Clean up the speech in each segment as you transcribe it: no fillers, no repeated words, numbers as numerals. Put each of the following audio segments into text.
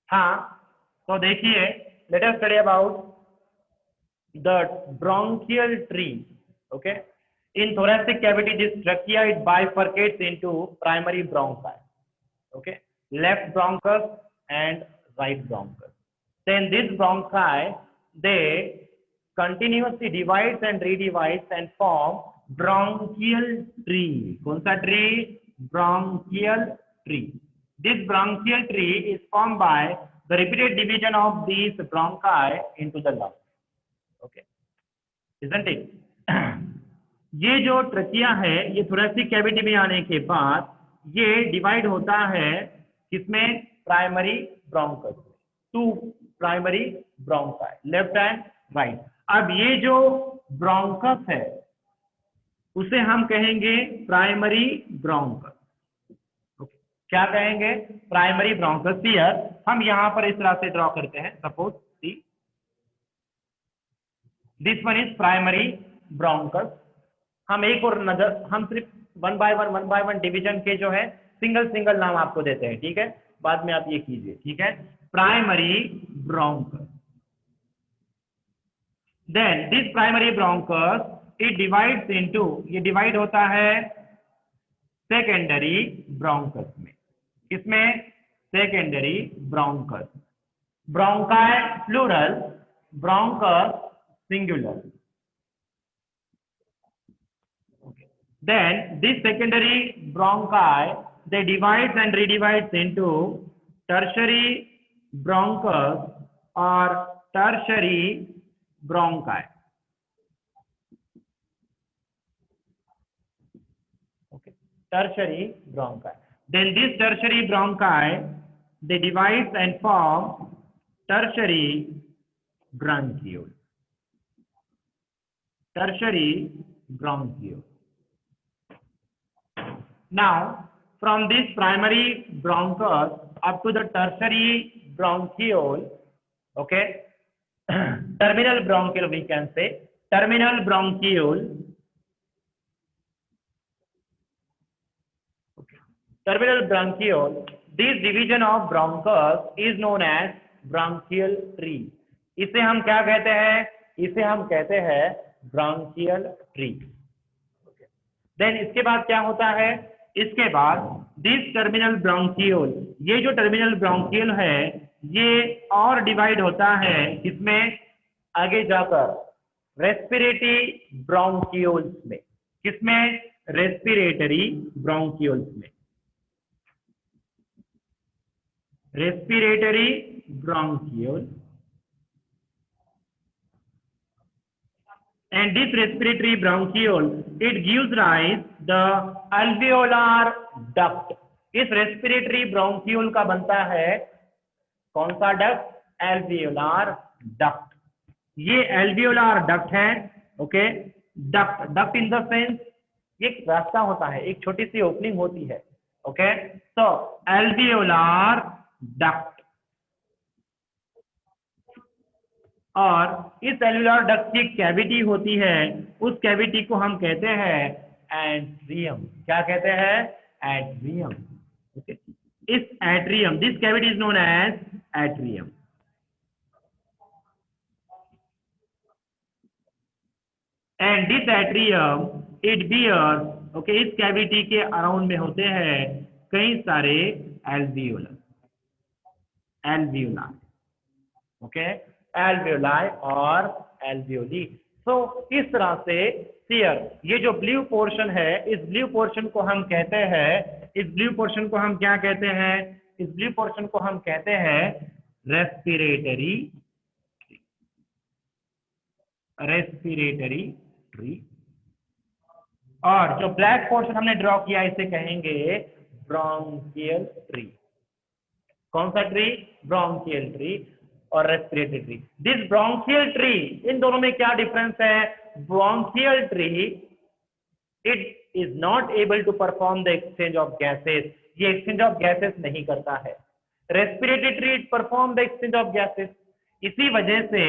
हाँ, तो देखिए, let us study about the bronchial tree. Okay, in thoracic cavity this trachea it bifurcates into primary bronchi. Okay, left bronchus and right bronchus. Then this bronchi they continuously divides and redivides and form bronchial tree. कौन सा tree? Bronchial tree. This bronchial tree is formed by the repeated division of these bronchi into the lungs. Okay, isn't it? ये जो trachea है ये thoracic cavity में आने के बाद ये डिवाइड होता है किसमें? प्राइमरी ब्रोंकस में, two primary bronchi, left and right. अब ये जो ब्रोंकस है उसे हम कहेंगे प्राइमरी ब्रोंकस। okay. क्या कहेंगे? Primary bronchus. हियर हम यहां पर इस तरह से ड्रॉ करते हैं, suppose see this one is primary bronchus. हम एक और नजर, हम सिर्फ वन बाय वन डिवीजन के जो है सिंगल नाम आपको देते हैं, ठीक है? बाद में आप ये कीजिए, ठीक है? Primary bronchus, then this primary bronchus it divides into, ये डिवाइड होता है सेकेंडरी ब्रोंकस में। किसमें? Secondary bronchus. Bronchi plural, bronchus singular. Then this secondary bronchi they divides and redivides into tertiary bronchus or tertiary bronchi. Okay, tertiary bronchi. Then this tertiary bronchi they divide and form tertiary bronchiole. Tertiary bronchiole. Now, from this primary bronchus up to the tertiary bronchiole, okay, terminal bronchiole we can say, terminal bronchiole, okay. Terminal bronchiole, this division of bronchus is known as bronchial tree. इसे हम क्या कहते हैं? इसे हम कहते हैं bronchial tree. Then इसके बाद क्या होता है? इसके बाद दिस टर्मिनल ब्रोंकियोल, ये जो टर्मिनल ब्रोंकियल है ये और डिवाइड होता है किसमें? आगे जाकर रेस्पिरेटरी ब्रोंकियोल्स में। किसमें? रेस्पिरेटरी ब्रोंकियोल्स में, respiratory bronchiole. And this respiratory bronchiole it gives rise the alveolar duct. इस respiratory bronchiole का बनता है कौन सा duct? alveolar duct. ये alveolar duct है, okay? duct in the sense एक रास्ता होता है, एक छोटी सी ओपनिंग होती है, ओके? तो alveolar duct, और इस एल्वुलर डक्ट की कैविटी होती है, उस कैविटी को हम कहते हैं एट्रियम। क्या कहते हैं? एट्रियम। ओके, इस atrium, this cavity is known as atrium. And this atrium it bears, okay, इस कैविटी के अराउंड में होते हैं कई सारे एल्वियोलस, एल्वियोला, ओके, एल्वियोलाई और एल्वियोली। सो इस तरह से सियर, ये जो ब्लू पोर्शन है, इस ब्लू पोर्शन को हम कहते हैं, इस ब्लू पोर्शन को हम क्या कहते हैं? इस ब्लू पोर्शन को हम कहते हैं रेस्पिरेटरी, रेस्पिरेटरी ट्री। और जो ब्लैक पोर्शन हमने ड्रॉ किया इसे कहेंगे ब्रोंकियल ट्री। कौन सा ट्री? ब्रोंकियल ट्री और respiratory tree. This bronchial tree, इन दोनों में क्या डिफरेंस है? Bronchial tree it is not able to perform the exchange of gases, ये एक्सचेंज ऑफ गैसेस नहीं करता है। Respiratory tree it perform the exchange of gases. इसी वजह से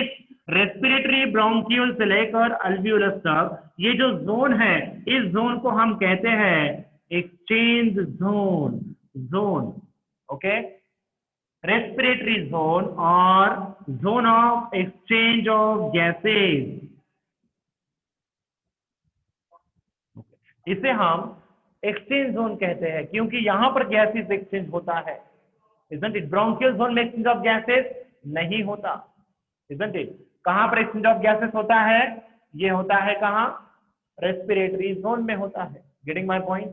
इस रेस्पिरेटरी ब्रोंकियल से लेकर अल्वियोलस तक ये जो जोन है, इस जोन को हम कहते हैं exchange zone, zone, okay? respiratory zone or zone of exchange of gases. इसे हम एक्सचेंज जोन कहते हैं क्योंकि यहां पर गैसेस एक्सचेंज होता है. Isn't it? Bronchial zone में exchange of gases नहीं होता. Isn't it? कहां पर exchange of gases होता है? ये होता है कहां? रेस्पिरेटरी जोन में होता है. Getting my point?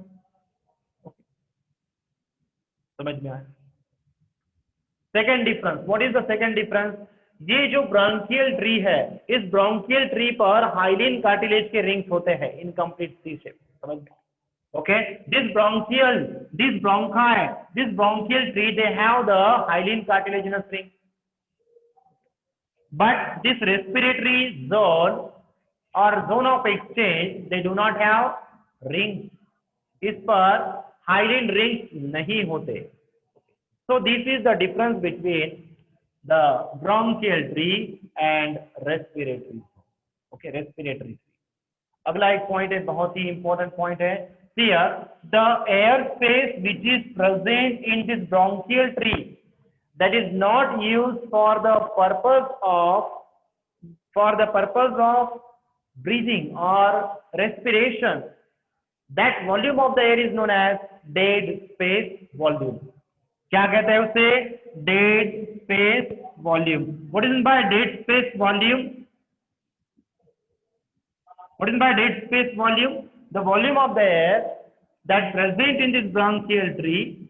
समझ में आया? Second difference, what is the second difference? ये जो ब्रोंकियल ट्री है, इस ब्रोंकियल ट्री पर हाइलिन कार्टिलेज के रिंग्स होते हैं, इनकम्प्लीट सी शेप. समझ में? Okay, this bronchial tree, they have the hyaline cartilaginous ring, but this respiratory zone or zone of exchange, they do not have rings. इस पर hyaline rings नहीं होते. So this is the difference between the bronchial tree and respiratory. Okay, respiratory tree. अगला एक point है, बहुत ही important point है. Here, the air space which is present in this bronchial tree, that is not used for the purpose of breathing or respiration. That volume of the air is known as dead space volume. क्या कहते हैं उसे? Dead space volume. What is meant by dead space volume? What is by dead space volume? The volume of the air that present in this bronchial tree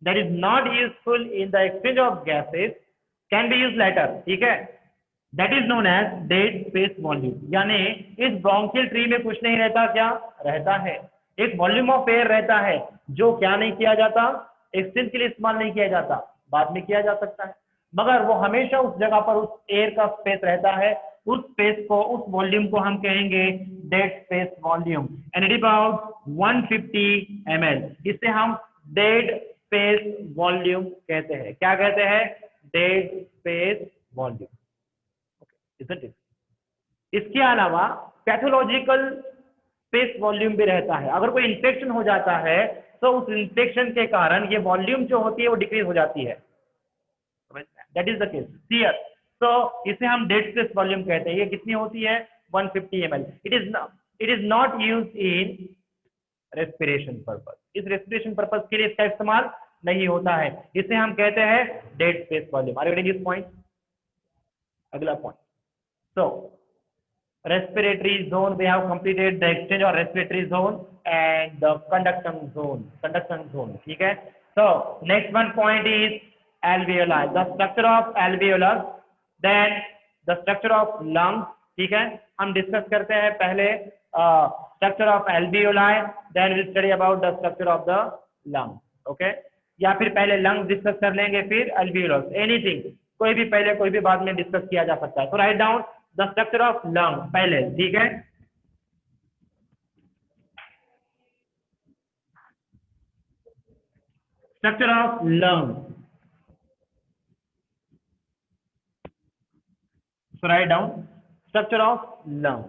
that is not useful in the exchange of gases can be used later. ठीक है? That is known as dead space volume. यानी इस bronchial tree में कुछ नहीं रहता. क्या रहता है? एक वॉल्यूम ऑफ एयर रहता है जो क्या नहीं किया जाता, एक्सचेंज के लिए इस्तेमाल नहीं किया जाता, बाद में किया जा सकता है, मगर वो हमेशा उस जगह पर उस एयर का स्पेस रहता है. उस स्पेस को, उस वॉल्यूम को हम कहेंगे dead space volume, and it is about 150 ml. इसे हम डेड स्पेस वॉल्यूम कहते हैं. क्या कहते हैं? Dead space volume. Isn't it? इसके अलावा पैथोलॉजिकल स्पेस वॉल्यूम भी रहता है. अगर कोई इंफेक्शन हो जाता है तो उस इंफेक्शन के कारण ये वॉल्यूम जो होती है वो डिक्रीज हो जाती है. That is the case here. तो इसे हम डेड स्पेस वॉल्यूम कहते हैं. ये कितनी होती है? 150 ml. It is not used in respiration purpose. इस रेस्पिरेशन पर्पस के लिए इसका इस्तेमाल नहीं होता है. इसे हम कहते हैं dead space volume. Are you getting this point? अगला point. So respiratory zone, we have completed the exchange or respiratory zone and the conduction zone. ठीक है? So next one point is alveoli, the structure of alveolus, then the structure of lungs. ठीक है? हम discuss करते हैं पहले structure of alveoli, then we'll study about the structure of the lungs. Okay? या फिर पहले lungs डिस्कस कर लेंगे, फिर alveolus, anything, कोई भी पहले कोई भी बाद में डिस्कस किया जा सकता है. तो write down the structure of lung पहले. ठीक है? Structure of lung. So write down structure of lung.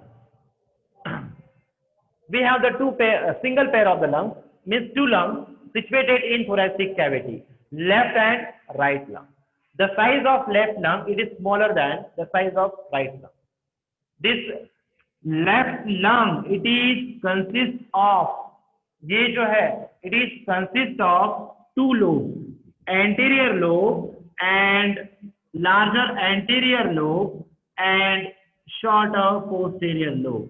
We have the single pair of the lungs, means two lungs situated in thoracic cavity, left and right lung. The size of left lung, it is smaller than the size of right lung. This left lung, it is consists of, ये जो है, it is consists of two lobes, anterior lobe and larger anterior lobe and shorter posterior lobe.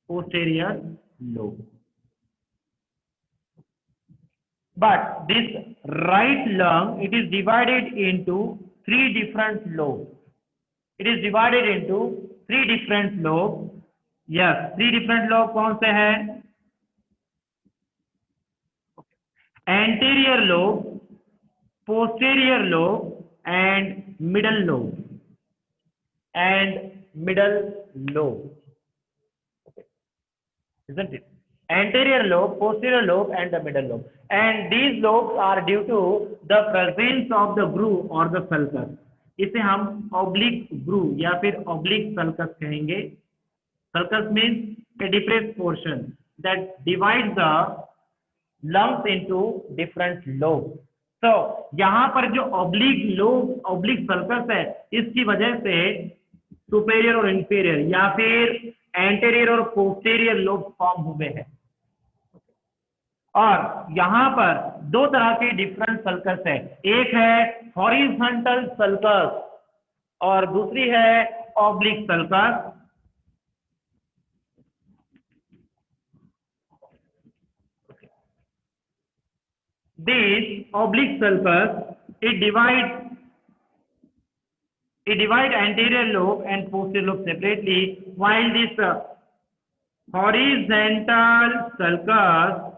Posterior lobe. But this right lung, it is divided into three different lobes. It is divided into three different lobes. Yes, three different lobes कौन से हैं? Anterior lobe, posterior lobe and middle lobe. Isn't it? Anterior lobe, posterior lobe and the middle lobe. And these lobes are due to the presence of the groove or the sulcus. इसे हम oblique groove या फिर oblique sulcus कहेंगे. Sulcus means a depressed portion that divides the lungs into different lobes. So यहाँ पर जो oblique lobe oblique circus है, इसकी वजह से सुपेरियर और इंफीरियर या फिर एंटेरियर और पोस्टेरियर लोब फॉर्म हुए हैं। और यहाँ पर दो तरह के डिफरेंट सल्कस है, एक है हॉरिजॉन्टल सल्कस और दूसरी है oblique sulcus. This oblique sulcus it divide anterior lobe and posterior lobe separately, while this horizontal sulcus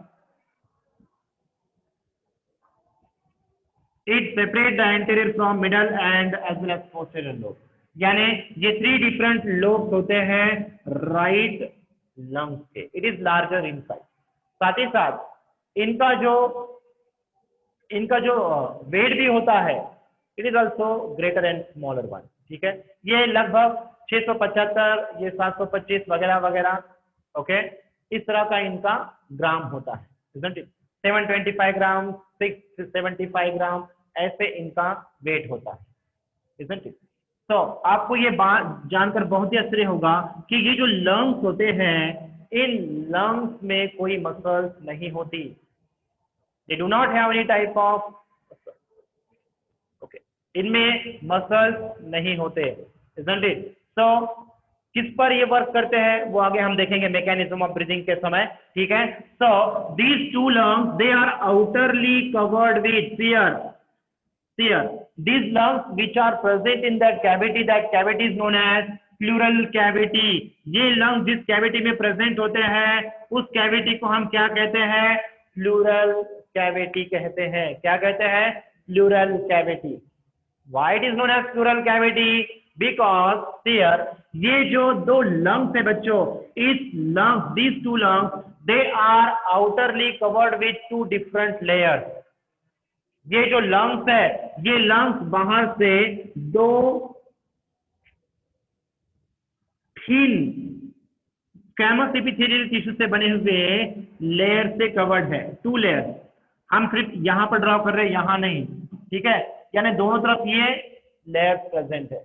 it separate the anterior from middle and as well as posterior lobe। यानी ये 3 different lobes होते हैं right lungs के। It is larger in size. साथ ही साथ इनका जो wait भी होता है, it is also greater and smaller one. ठीक है, ये लगभग 675, ये 725 वगैरह वगैरह। ओके, इस तरह का इनका ग्राम होता है, isn't it? 725 ग्राम, 675 ग्राम, ऐसे इनका वेट होता है, isn't it? तो आपको ये बात जानकर बहुत ही आश्चर्य होगा कि ये जो लंग्स होते हैं, इन लंग्स में कोई मसल्स नहीं होती। They do not have any type of okay, इनमें मसल्स नहीं होते, isn't it? So किस पर ये वर्क करते हैं वो आगे हम देखेंगे मैकेनिज्म ऑफ ब्रीदिंग के समय। ठीक है, so these two lungs they are outerly covered with cere। These lungs which are present in that cavity is known as pleural cavity। ये लंग जिस कैविटी में प्रेजेंट होते हैं उस कैविटी को हम क्या कहते हैं? प्लूरल कैविटी कहते हैं। क्या कहते हैं? Pleural cavity. Why it is known as pleural cavity? Because here ये जो दो लंग्स है बच्चों, इस lungs these two lungs they are outerly covered with 2 different layers। ये जो लंग्स है, ये लंग्स बाहर से 2 थिन स्क्वैमस एपिथेलियल टिश्यू से बने हुए लेयर से कवर्ड है। 2 लेयर हम सिर्फ यहां पर ड्रॉ कर रहे हैं, यहां नहीं। ठीक है, यानी दोनों तरफ ये लेयर प्रेजेंट है।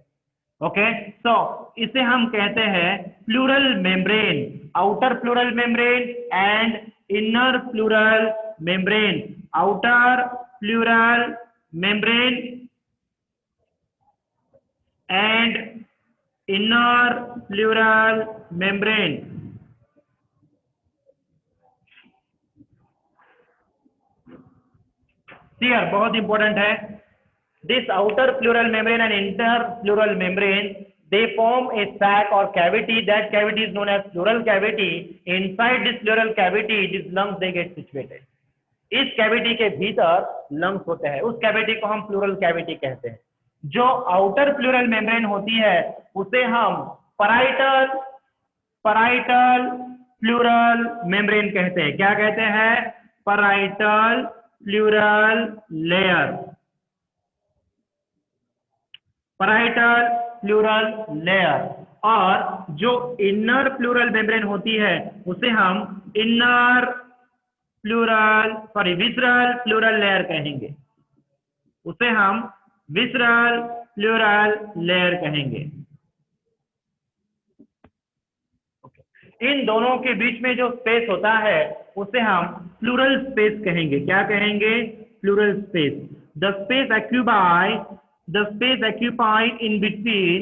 ओके, सो इसे हम कहते हैं pleural membrane, outer pleural membrane and inner pleural membrane. Outer pleural membrane and inner pleural membrane। Here बहुत इंपॉर्टेंट है, this outer pleural membrane and inner pleural membrane they form a sac or cavity। That cavity is known as pleural cavity। Inside this pleural cavity these lungs they get situated। इस cavity के भीतर lungs होते हैं, उस cavity को हम pleural cavity कहते हैं। जो आउटर प्लूरल मेम्ब्रेन होती है उसे हम पराइटल प्लूरल मेम्ब्रेन कहते हैं। क्या कहते हैं? Parietal pleural layer. Parietal pleural layer. और जो इनर प्लूरल मेम्ब्रेन होती है उसे हम विसरल प्लूरल लेयर कहेंगे। उसे हम विसरल प्लूरल लेयर कहेंगे। इन दोनों के बीच में जो स्पेस होता है उसे हम प्लूरल स्पेस कहेंगे। क्या कहेंगे? Plural space. The space occupied in between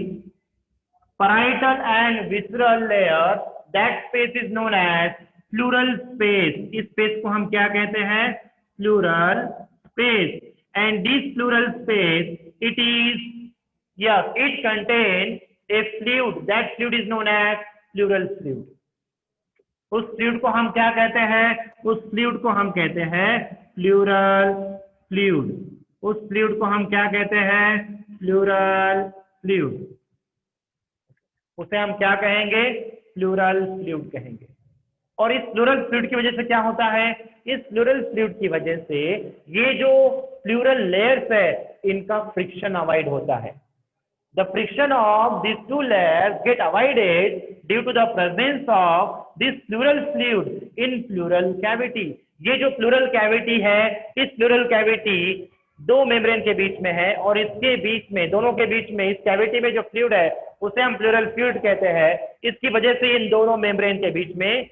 parietal and visceral layer, that space is known as plural space. इस स्पेस को हम क्या कहते हैं? Plural space. And this plural space it contains a fluid। that fluid is known as pleural fluid। उस fluid को हम क्या कहते हैं? उस फ्लूइड को हम कहते हैं प्लूरल फ्लूइड। उस फ्लूइड को हम क्या कहते हैं? Pleural fluid. उसे हम क्या कहेंगे? प्लूरल फ्लूइड कहेंगे। और इस प्लूरल फ्लूइड की वजह से क्या होता है? इस प्लूरल फ्लूइड की वजह से ये जो प्लूरल लेयर्स है इनका फ्रिक्शन अवॉइड होता है। The friction of these 2 layers get avoided due to the presence of this pleural fluid in pleural cavity। ये जो प्लूरल कैविटी है, इस प्लूरल कैविटी दो मेम्ब्रेन के बीच में है और इसके बीच में, दोनों के बीच में, इस कैविटी में जो फ्लूइड है उसे हम प्लूरल फ्लूइड कहते हैं। इसकी वजह से इन दोनों मेम्ब्रेन के बीच में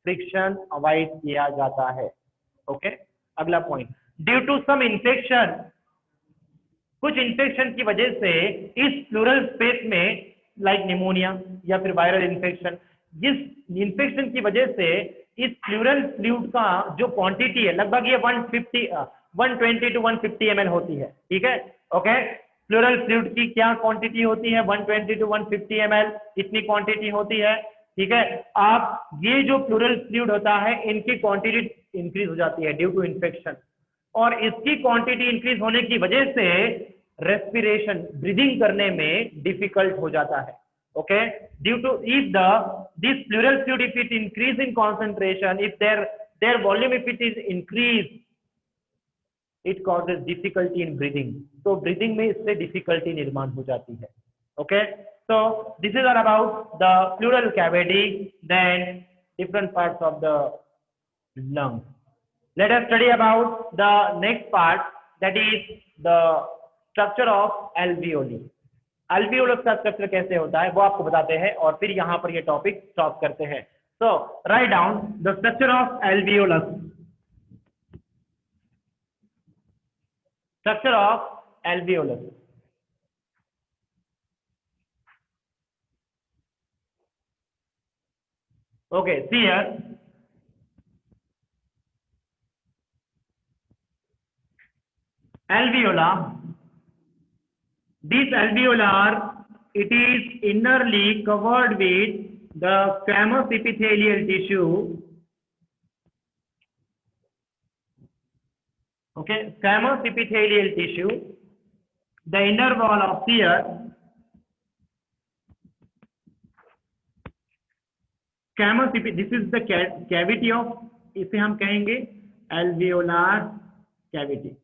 फ्रिक्शन अवॉइड किया जाता है। ओके, अगला point, due to some infection, कुछ इन्फेक्शन की वजह से इस प्लूरल स्पेस में, लाइक निमोनिया या फिर वायरल इन्फेक्शन, जिस इन्फेक्शन की वजह से इस प्लूरल फ्लूइड का जो क्वांटिटी है लगभग ये 120 टू 150 ml होती है। ठीक है, ओके, प्लूरल फ्लूइड की क्या क्वांटिटी होती है? 120 टू 150 ml, इतनी क्वांटिटी होती है। ठीक है, आप ये जो प्लूरल फ्लूइड होता है इनकी क्वांटिटी इंक्रीज हो जाती है ड्यू टू इन्फेक्शन, और इसकी क्वांटिटी इंक्रीज होने की वजह से रेस्पिरेशन, ब्रीदिंग करने में डिफिकल्ट हो जाता है। Okay, due to if this pleural fluid if it increase in concentration, if their volume if it is increased, it causes difficulty in breathing, तो ब्रीदिंग में इससे डिफिकल्टी निर्माण हो जाती है। Okay, so this is all about the pleural cavity, then different parts of the lung. Let us study about the next part, that is the structure of alveoli. alveolus का structure कैसे होता है वो आपको बताते हैं और फिर यहाँ पर ये टॉपिक स्टॉप करते हैं। So write down the structure of alveolus. Structure of alveolus. Okay, see here. Alveola. This alveolar, it is innerly covered with the squamous epithelial tissue. Okay, squamous epithelial tissue. The inner wall of here, squamous, this is the cavity of, इसे हम कहेंगे alveolar cavity.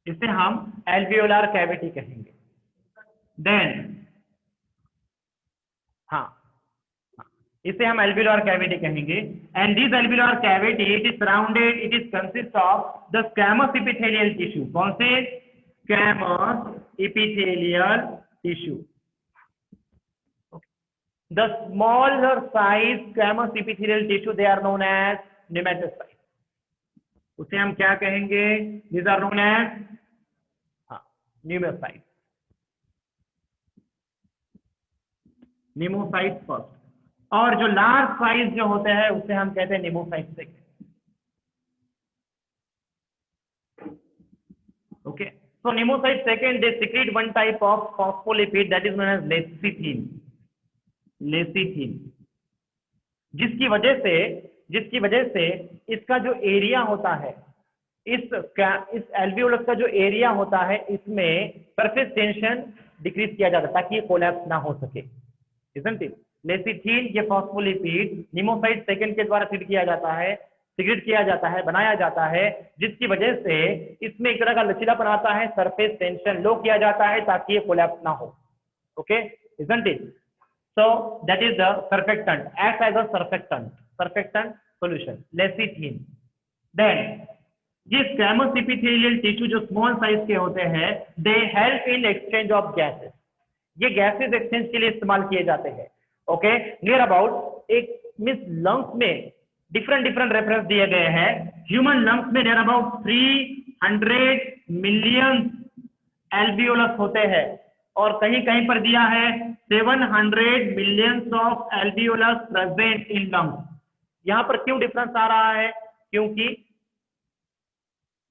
इसे हम alveolar cavity कहेंगे। Then हाँ, इसे हम alveolar cavity कहेंगे। And this alveolar cavity, it is surrounded, it is consist of the squamous epithelial tissue. कौन से? Squamous epithelial tissue. The smaller size squamous epithelial tissue, they are known as pneumatocytes. उसे हम क्या कहेंगे? These are known as pneumocytes. Pneumocytes first. और जो large size जो होते हैं उसे हम कहते हैं pneumocyte second. Okay, so pneumocyte second, they secrete one type of phospholipid that is known as lecithin. Lecithin, जिसकी वजह से इसका जो एरिया होता है, इस एल्वियोलस का जो एरिया होता है इसमें सरफेस टेंशन डिक्रीज किया जाता है ताकि ये कोलैप्स ना हो सके। Isn't it? लेसिथिन ये फॉस्फोलिपिड निमोसाइट सेकेंड के द्वारा सिक्रीट किया जाता है, बनाया जाता है, जिसकी वजह से इसमें एक तरह का लचीलापन आता है, सरफेस टेंशन लो किया जाता है ताकि ये कोलैप्स ना हो। Okay, isn't it? So that is the surfactant, acts as a surfactant solution, lecithin. Then ये स्क्वैमस एपिथेलियल टिश्यू जो स्मॉल साइज के होते हैं, they help in exchange of gases. ये गैसेस एक्सचेंज के लिए इस्तेमाल किए जाते हैं। ओके, नियर अबाउट एक मींस लंग्स में डिफरेंट रेफरेंस दिए गए हैं। ह्यूमन लंग्स में नियर अबाउट 300 मिलियन एल्वियोलस होते हैं और कहीं कहीं पर दिया है 700 millions of alveolus present in lungs. यहाँ पर क्यों डिफरेंस आ रहा है? क्योंकि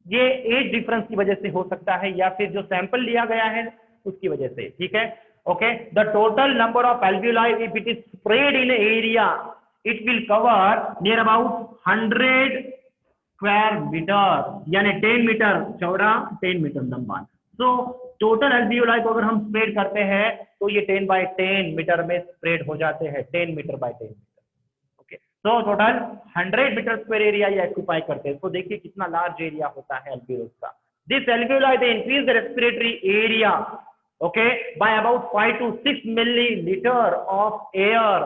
ये एज डिफरेंस की वजह से हो सकता है या फिर जो सैंपल लिया गया है उसकी वजह से। ठीक है, okay, the total number of alveolai if it is spread in area it will cover near about 100 square metre, यानी 10 मीटर चौड़ा, 10 मीटर लंबा। सो टोटल एल्वियोलाई को अगर हम स्प्रेड करते हैं तो ये 10 बाय 10 मीटर में स्प्रेड हो जाते हैं, 10 मीटर बाय 10 मीटर। तो टोटल 100 मीटर स्क्वायर एरिया ये ऑक्यूपाई करते हैं। तो देखिए कितना लार्ज एरिया होता है एल्वियोलस का। This alveoli they increase the respiratory area, okay, by about 5 to 6 millilitre of air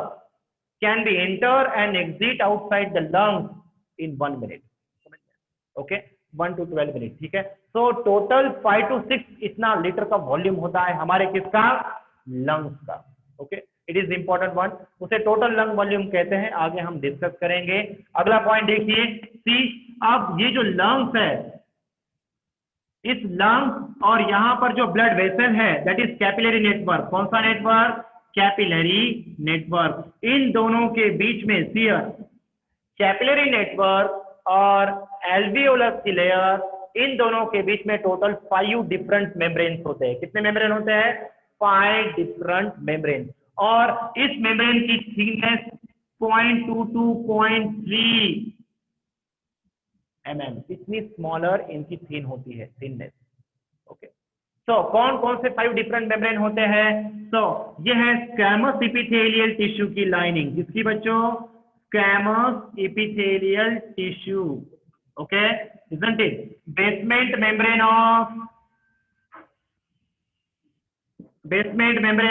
can be enter and exit outside the lungs in 1 minute. Okay 1 to 12 minute, ठीक है। सो टोटल 5 to 6 इतना litre का volume होता है हमारे किसका, lungs का। Okay, it is important one, उसे टोटल लंग वॉल्यूम कहते हैं, आगे हम डिस्कस करेंगे। अगला पॉइंट देखिए सी, अब ये जो लंग्स है, इस लंग्स और यहां पर जो ब्लड वेसल है दैट इज कैपिलरी नेटवर्क। कौन सा नेटवर्क, कैपिलरी नेटवर्क। इन दोनों के बीच में सीयर कैपिलरी नेटवर्क और एल्वियोलस की लेयर, इन दोनों के बीच में टोटल 5 डिफरेंट मेम्ब्रेन्स होते हैं। कितने मेम्ब्रेन होते हैं, 5 डिफरेंट मेम्ब्रेन। और इस मेम्ब्रेन की थिकनेस 0.2 to 0.3 mm, इतनी स्मॉलर इनकी थिन होती है, थिननेस। ओके, तो कौन कौन से 5 डिफरेंट मेम्ब्रेन होते हैं, तो ये है स्क्वैमस एपिथेलियल टिश्यू की लाइनिंग। किसकी बच्चों, squamous epithelial tissue. Okay, isn't it? Basement membrane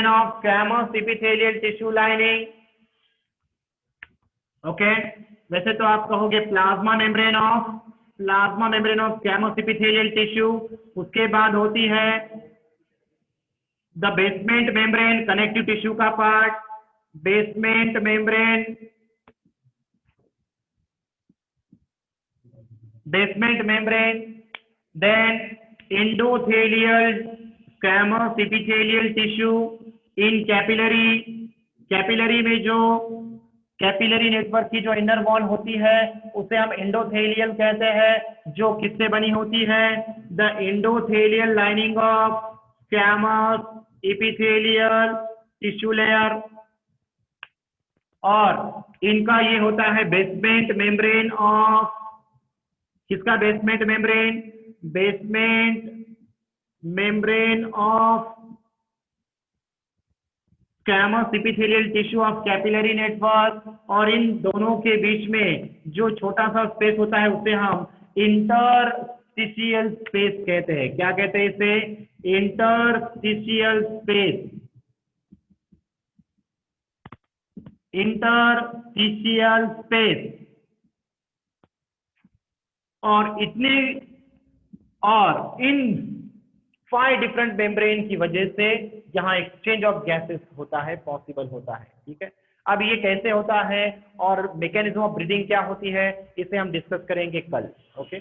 of squamous epithelial tissue lining. Okay, वैसे तो आप कहोगे plasma membrane of squamous epithelial tissue. उसके बाद होती है the basement membrane, connective tissue का part, basement membrane, then endothelial squamous epithelial tissue in capillary में जो कैपिलरी नेटवर्क की जो इनर वॉल होती है उसे हम एंडोथेलियल कहते हैं, जो किससे बनी होती है, the endothelial lining of squamous epithelial tissue layer. और इनका ये होता है बेसमेंट मेम्ब्रेन ऑफ, किसका basement membrane of squamous epithelial tissue of capillary network. और इन दोनों के बीच में जो छोटा सा स्पेस होता है उसे हम इंटरस्टिशियल स्पेस कहते हैं। क्या कहते हैं इसे, इंटरस्टिशियल स्पेस। और इन 5 डिफरेंट मेम्ब्रेन की वजह से यहाँ एक्सचेंज ऑफ गैसेस होता है, पॉसिबल होता है, ठीक है। अब ये कैसे होता है और मैकेनिज्म ऑफ ब्रीदिंग क्या होती है, इसे हम डिस्कस करेंगे कल। ओके।